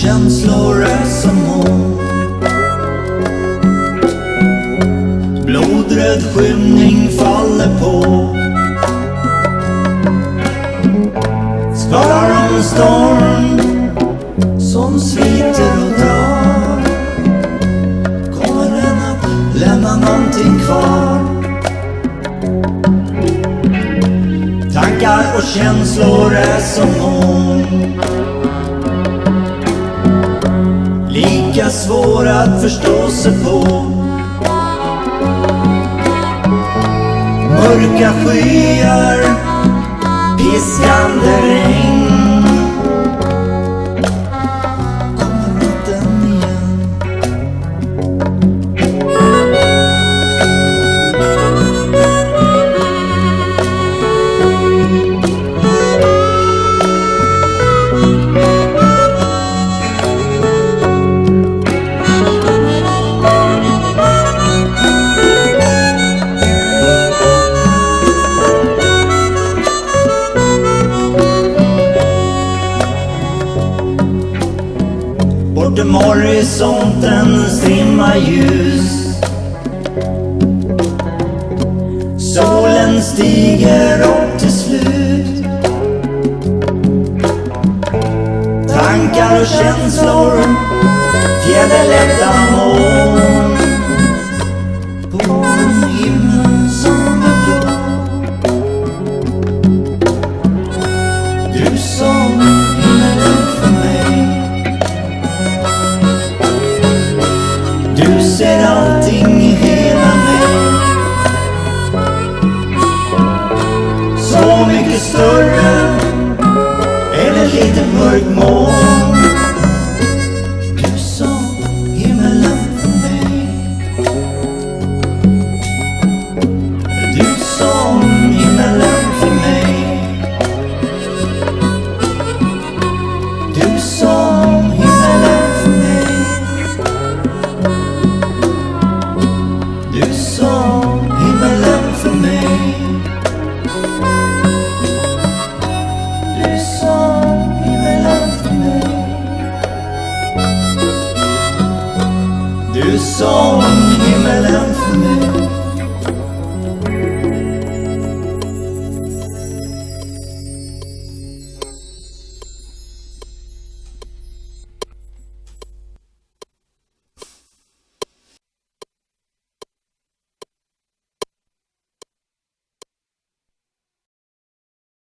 känslor är som moln. Blodröd skymning faller på. Skvalar om en storm som sliter och drar. Kommer den att lämna någonting kvar? Tankar och känslor är som moln, lika svåra att förstå sig på. Mörka skyar, piskande regn. Kommer natten igen? Bortom horisonten strimmar ljus. Solen stiger upp till slut. Tankar och känslor, fjäderlätta moln på himlen som är blå. Du som himmelen för mig. Du ser allting i hela mig. Så mycket större än ett litet mörkt moln. Du som himmelen för mig. Du som himmelen för mig. Du som himmelen för mig. Du som himmelen för mig. Du som himmelen för mig. Du som